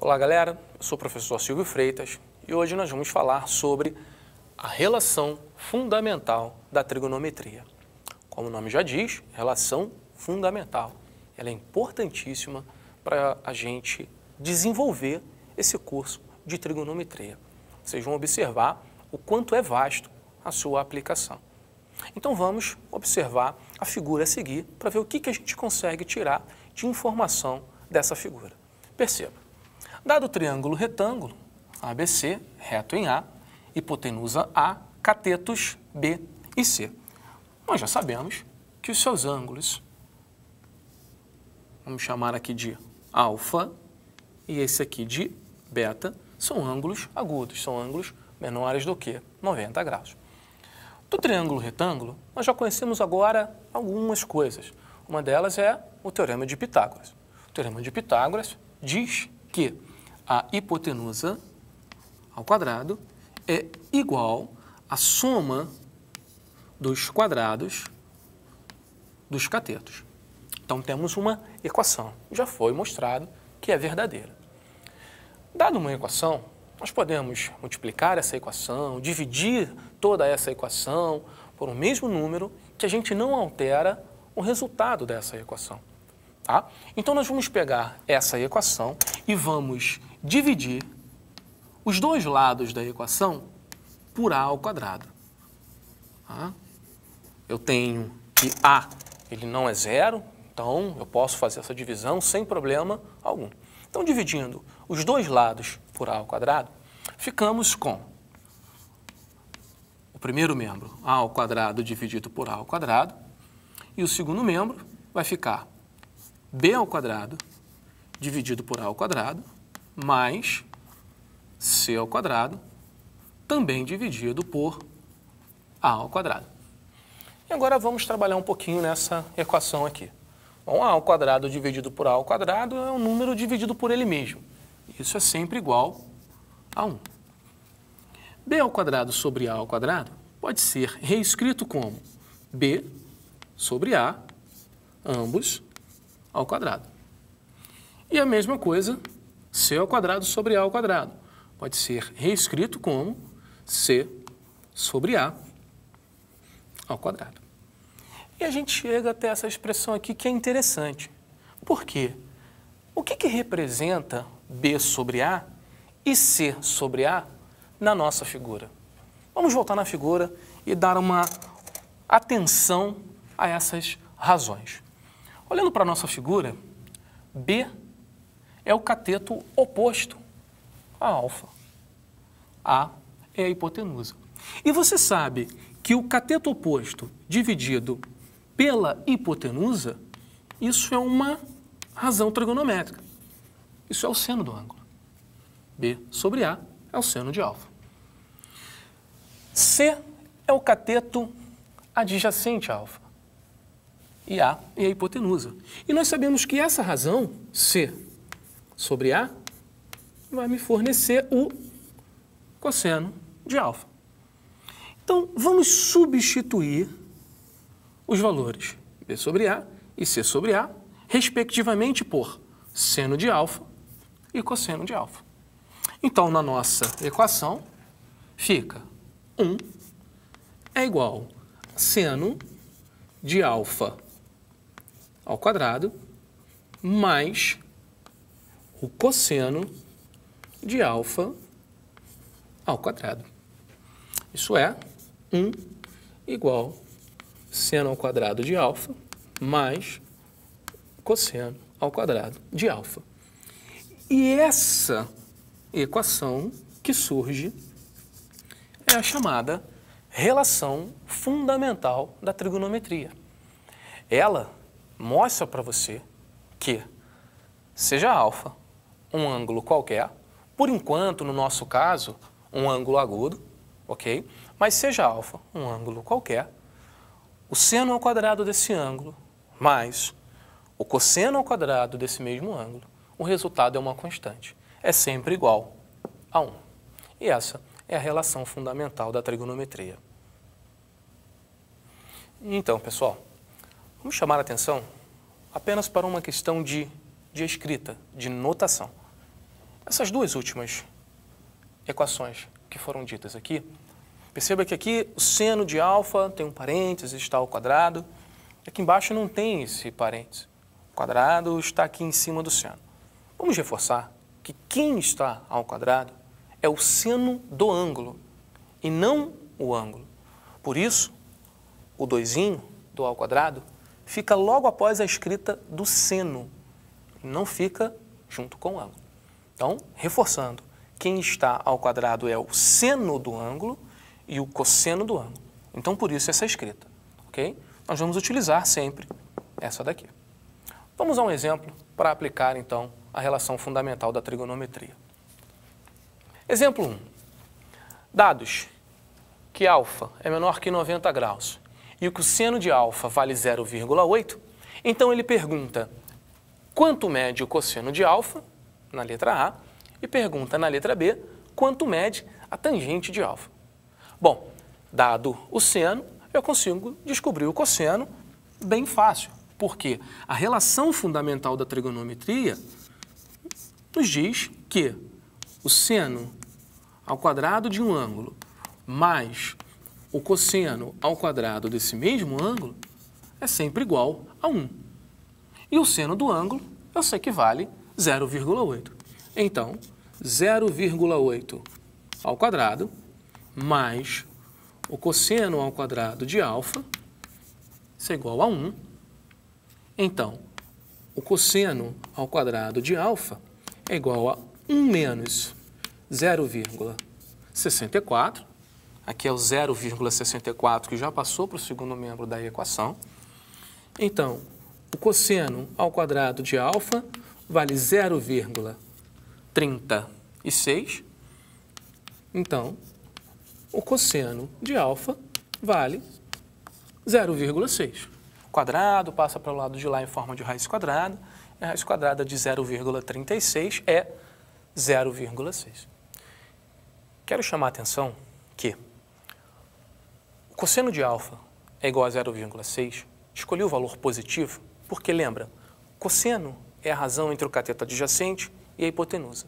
Olá galera, eu sou o professor Silvio Freitas e hoje nós vamos falar sobre a relação fundamental da trigonometria. Como o nome já diz, relação fundamental. Ela é importantíssima para a gente desenvolver esse curso de trigonometria. Vocês vão observar o quanto é vasto a sua aplicação. Então vamos observar a figura a seguir para ver o que a gente consegue tirar de informação dessa figura. Perceba. Dado o triângulo retângulo, ABC, reto em A, hipotenusa A, catetos B e C. Nós já sabemos que os seus ângulos, vamos chamar aqui de alfa e esse aqui de beta, são ângulos agudos, são ângulos menores do que 90 graus. Do triângulo retângulo, nós já conhecemos agora algumas coisas. Uma delas é o Teorema de Pitágoras. O Teorema de Pitágoras diz que a hipotenusa ao quadrado é igual à soma dos quadrados dos catetos. Então temos uma equação, já foi mostrado que é verdadeira. Dada uma equação, nós podemos multiplicar essa equação, dividir toda essa equação por um mesmo número que a gente não altera o resultado dessa equação. Tá? Então nós vamos pegar essa equação e vamos dividir os dois lados da equação por A ao quadrado. Tá? Eu tenho que A ele não é zero, então eu posso fazer essa divisão sem problema algum. Então dividindo os dois lados por A ao quadrado, ficamos com o primeiro membro, A ao quadrado dividido por A ao quadrado, e o segundo membro vai ficar B ao quadrado dividido por A ao quadrado, mais C ao quadrado, também dividido por A ao quadrado. E agora vamos trabalhar um pouquinho nessa equação aqui. Bom, A ao quadrado dividido por A ao quadrado é um número dividido por ele mesmo. Isso é sempre igual a 1. B ao quadrado sobre A ao quadrado pode ser reescrito como B sobre A, ambos ao quadrado. E a mesma coisa, C ao quadrado sobre A ao quadrado. Pode ser reescrito como C sobre A ao quadrado. E a gente chega até essa expressão aqui que é interessante. Por quê? O que representa B sobre A e C sobre A na nossa figura? Vamos voltar na figura e dar uma atenção a essas razões. Olhando para a nossa figura, B é o cateto oposto a alfa. A é a hipotenusa. E você sabe que o cateto oposto dividido pela hipotenusa, isso é uma razão trigonométrica. Isso é o seno do ângulo. B sobre A é o seno de alfa. C é o cateto adjacente a alfa. E A é a hipotenusa. E nós sabemos que essa razão, C sobre A, vai me fornecer o cosseno de alfa. Então, vamos substituir os valores B sobre A e C sobre A, respectivamente por seno de alfa e cosseno de alfa. Então, na nossa equação, fica 1 é igual a seno de alfa ao quadrado mais o cosseno de alfa ao quadrado. Isso é 1 igual seno ao quadrado de alfa mais cosseno ao quadrado de alfa. E essa equação que surge é a chamada relação fundamental da trigonometria. Ela mostra para você que, seja alfa um ângulo qualquer, por enquanto, no nosso caso, um ângulo agudo, ok? Mas seja alfa um ângulo qualquer, o seno ao quadrado desse ângulo mais o cosseno ao quadrado desse mesmo ângulo, o resultado é uma constante. É sempre igual a 1. E essa é a relação fundamental da trigonometria. Então, pessoal, vamos chamar a atenção apenas para uma questão de escrita, de notação. essas duas últimas equações que foram ditas aqui, perceba que aqui o seno de alfa tem um parênteses, está ao quadrado. Aqui embaixo não tem esse parênteses. O quadrado está aqui em cima do seno. Vamos reforçar que quem está ao quadrado é o seno do ângulo e não o ângulo. Por isso, o doisinho do ao quadrado fica logo após a escrita do seno, não fica junto com o ângulo. Então, reforçando, quem está ao quadrado é o seno do ângulo e o cosseno do ângulo. Então, por isso essa escrita, ok? Nós vamos utilizar sempre essa daqui. Vamos a um exemplo para aplicar, então, a relação fundamental da trigonometria. Exemplo 1. Dados que alfa é menor que 90 graus e o cosseno de alfa vale 0,8, então ele pergunta quanto mede o cosseno de alfa, na letra A, e pergunta na letra B quanto mede a tangente de alfa. Bom, dado o seno, eu consigo descobrir o cosseno bem fácil, porque a relação fundamental da trigonometria nos diz que o seno ao quadrado de um ângulo mais o cosseno ao quadrado desse mesmo ângulo é sempre igual a 1. E o seno do ângulo eu sei que vale 0,8. Então, 0,8 ao quadrado mais o cosseno ao quadrado de alfa, isso é igual a 1. Então, o cosseno ao quadrado de alfa é igual a 1 menos 0,64. Aqui é o 0,64 que já passou para o segundo membro da equação. Então, o cosseno ao quadrado de alfa vale 0,36. Então, o cosseno de alfa vale 0,6. O quadrado passa para o lado de lá em forma de raiz quadrada. E a raiz quadrada de 0,36 é 0,6. Quero chamar a atenção que o cosseno de alfa é igual a 0,6. Escolhi o valor positivo porque, lembra, cosseno é a razão entre o cateto adjacente e a hipotenusa.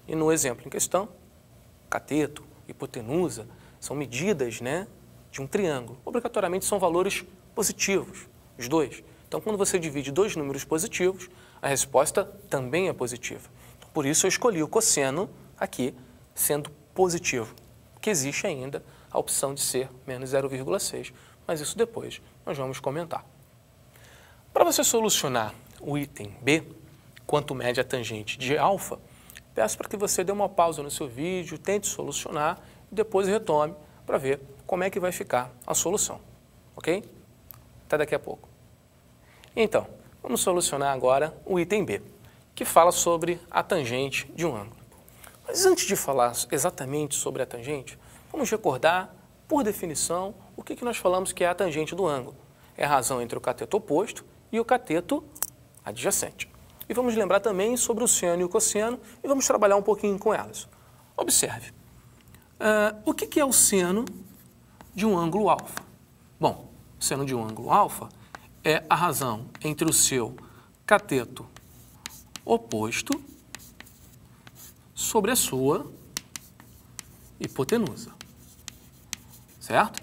E no exemplo em questão, cateto, hipotenusa, são medidas, de um triângulo. Obrigatoriamente são valores positivos, os dois. Então, quando você divide dois números positivos, a resposta também é positiva. Por isso, eu escolhi o cosseno aqui sendo positivo, porque existe ainda a opção de ser menos 0,6, mas isso depois nós vamos comentar. Para você solucionar o item B, quanto mede a tangente de alfa, peço para que você dê uma pausa no seu vídeo, tente solucionar e depois retome para ver como é que vai ficar a solução, ok? Até daqui a pouco. Então, vamos solucionar agora o item B, que fala sobre a tangente de um ângulo. Mas antes de falar exatamente sobre a tangente, vamos recordar, por definição, o que nós falamos que é a tangente do ângulo. É a razão entre o cateto oposto e o cateto adjacente. E vamos lembrar também sobre o seno e o cosseno e vamos trabalhar um pouquinho com elas. Observe. O que é o seno de um ângulo alfa? Bom, o seno de um ângulo alfa é a razão entre o seu cateto oposto sobre a sua hipotenusa. Certo?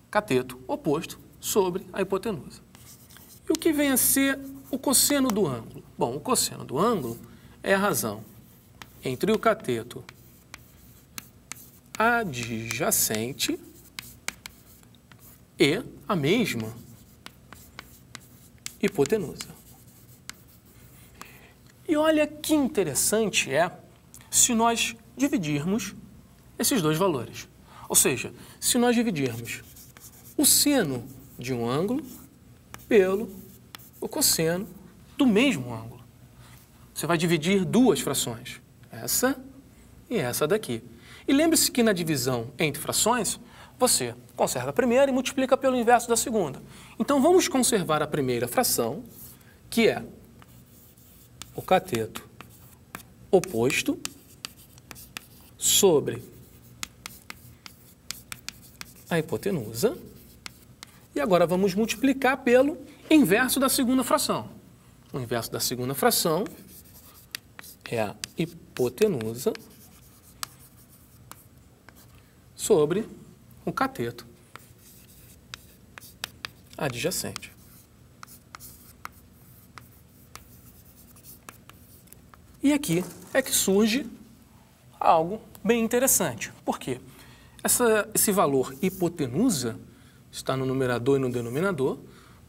Cateto oposto sobre a hipotenusa. E o que vem a ser o cosseno do ângulo? Bom, o cosseno do ângulo é a razão entre o cateto adjacente e a mesma hipotenusa. E olha que interessante se nós dividirmos esses dois valores. Ou seja, se nós dividirmos o seno de um ângulo pelo o cosseno do mesmo ângulo. Você vai dividir duas frações, essa e essa daqui. E lembre-se que na divisão entre frações, você conserva a primeira e multiplica pelo inverso da segunda. Então, vamos conservar a primeira fração, que é o cateto oposto sobre a hipotenusa. E agora vamos multiplicar pelo inverso da segunda fração. O inverso da segunda fração é a hipotenusa sobre o cateto adjacente. E aqui é que surge algo bem interessante. Por quê? Esse valor hipotenusa está no numerador e no denominador.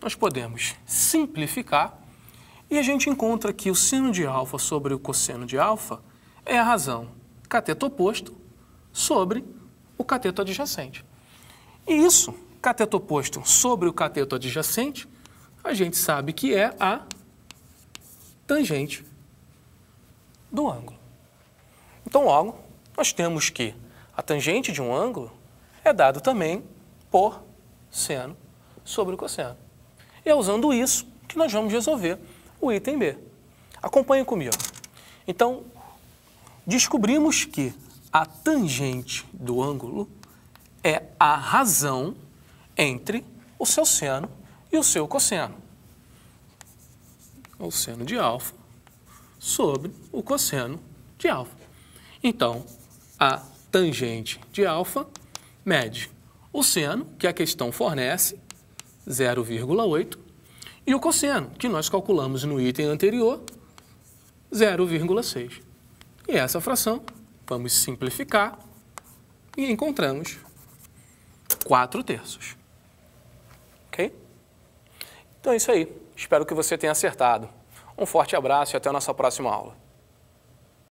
Nós podemos simplificar e a gente encontra que o seno de alfa sobre o cosseno de alfa é a razão cateto oposto sobre o cateto adjacente. E isso, cateto oposto sobre o cateto adjacente, a gente sabe que é a tangente do ângulo. Então, logo, nós temos que a tangente de um ângulo é dado também por seno sobre o cosseno. E é usando isso que nós vamos resolver o item B. Acompanhe comigo. Então, descobrimos que a tangente do ângulo é a razão entre o seu seno e o seu cosseno. O seno de alfa sobre o cosseno de alfa. Então, a tangente de alfa mede o seno, que a questão fornece, 0,8, e o cosseno, que nós calculamos no item anterior, 0,6. E essa fração, vamos simplificar e encontramos 4/3. Ok? Então é isso aí. Espero que você tenha acertado. Um forte abraço e até a nossa próxima aula.